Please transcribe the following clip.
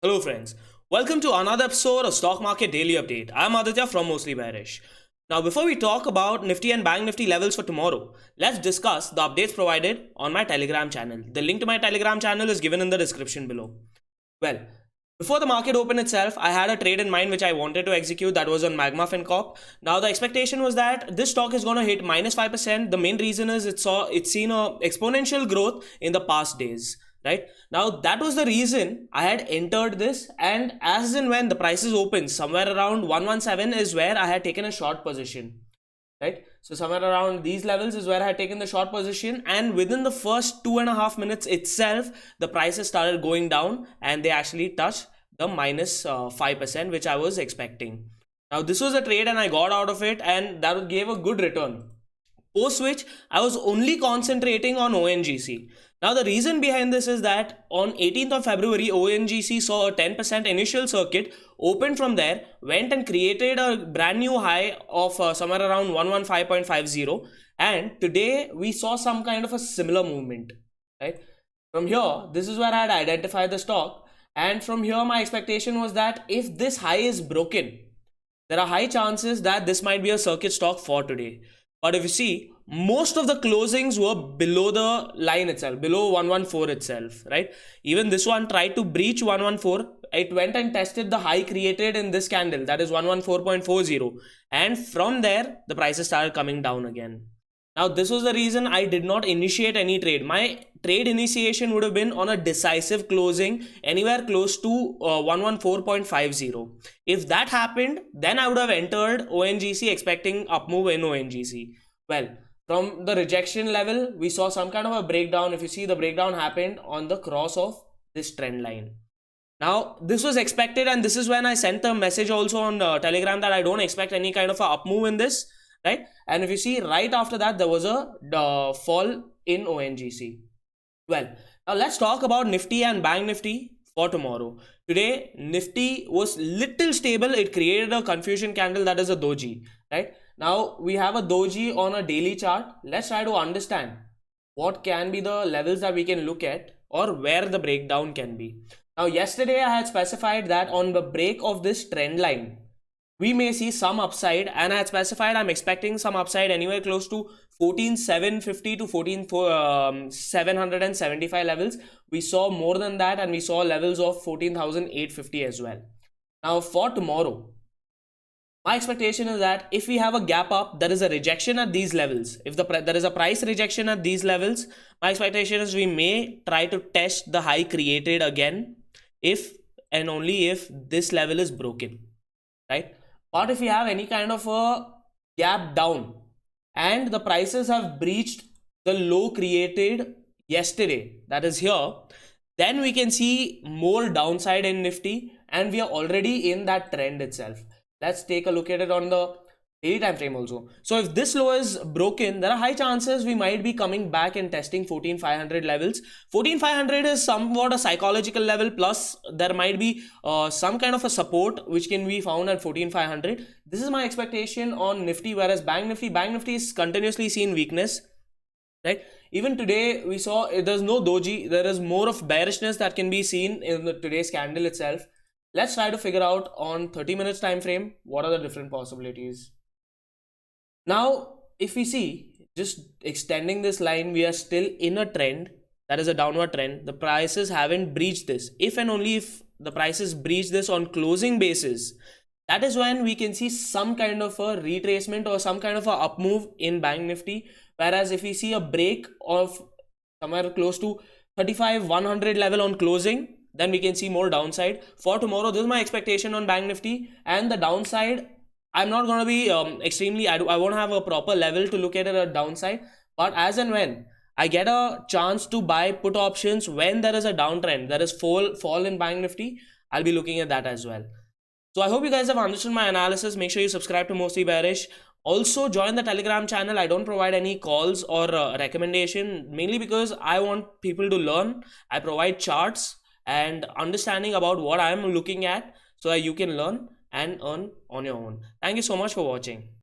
Hello, friends. Welcome to another episode of Stock Market Daily Update. I'm Aditya from Mostly Bearish. Now, before we talk about Nifty and Bank Nifty levels for tomorrow, let's discuss the updates provided on my Telegram channel. The link to my Telegram channel is given in the description below. Well, before the market opened itself, I had a trade in mind which I wanted to execute. That was on Magma FinCorp. Now, the expectation was that this stock is going to hit minus 5%. The main reason is it's seen a exponential growth in the past days. Right now, that was the reason I had entered this, and as and when the prices opened somewhere around 117 is where I had taken a short position. Right, so somewhere around these levels is where I had taken the short position, and within the first 2.5 minutes itself, the prices started going down and they actually touched the minus 5%, which I was expecting. Now, this was a trade and I got out of it, and that gave a good return. Post which, I was only concentrating on ONGC. Now, the reason behind this is that on 18th of February, ONGC saw a 10% initial circuit, opened from there, went and created a brand new high of somewhere around 115.50, and today we saw some kind of a similar movement. Right? From here, this is where I had identified the stock, and from here my expectation was that if this high is broken, there are high chances that this might be a circuit stock for today. But if you see, most of the closings were below the line itself, below 114 itself, right? Even this one tried to breach 114. It went and tested the high created in this candle, that is 114.40. And from there, the prices started coming down again. Now, this was the reason I did not initiate any trade. My trade initiation would have been on a decisive closing anywhere close to 114.50. If that happened, then I would have entered ONGC expecting up move in ONGC. Well, from the rejection level, we saw some kind of a breakdown. If you see, the breakdown happened on the cross of this trend line. Now, this was expected, and this is when I sent a message also on Telegram that I don't expect any kind of a up move in this. Right, and if you see, right after that there was a fall in ONGC. Well, now let's talk about Nifty and Bank Nifty for tomorrow. Today Nifty was little stable. It created a confusion candle, that is a doji. Right, now we have a doji on a daily chart. Let's try to understand what can be the levels that we can look at, or where the breakdown can be. Now, yesterday I had specified that on the break of this trend line, we may see some upside, and I had specified I'm expecting some upside anywhere close to 14,750 to 14,775 levels. We saw more than that, and we saw levels of 14,850 as well. Now, for tomorrow, my expectation is that if we have a gap up, there is a rejection at these levels. If there is a price rejection at these levels, my expectation is we may try to test the high created again, if and only if this level is broken. Right? But if we have any kind of a gap down and the prices have breached the low created yesterday, that is here, then we can see more downside in Nifty, and we are already in that trend itself. Let's take a look at it on the daily time frame also. So if this low is broken, there are high chances we might be coming back and testing 14,500 levels. 14,500 is somewhat a psychological level, plus there might be some kind of a support which can be found at 14,500. This is my expectation on Nifty, whereas Bank Nifty is continuously seen weakness. Right, even today we saw there's no doji, there is more of bearishness that can be seen in today's candle itself. Let's try to figure out on 30 minutes time frame what are the different possibilities. Now, if we see, just extending this line, we are still in a trend, that is a downward trend. The prices haven't breached this. If and only if the prices breach this on closing basis, that is when we can see some kind of a retracement or some kind of a up move in Bank Nifty. Whereas if we see a break of somewhere close to 35,100 level on closing, then we can see more downside. For tomorrow, this is my expectation on Bank Nifty, and the downside, I'm not going to be I won't have a proper level to look at it at downside, but as and when I get a chance to buy put options when there is a downtrend, there is fall in Bank Nifty, I'll be looking at that as well. So I hope you guys have understood my analysis. Make sure you subscribe to Mostly Bearish. Also join the Telegram channel. I don't provide any calls or recommendation, mainly because I want people to learn. I provide charts and understanding about what I am looking at, so that you can learn and earn on your own. Thank you so much for watching.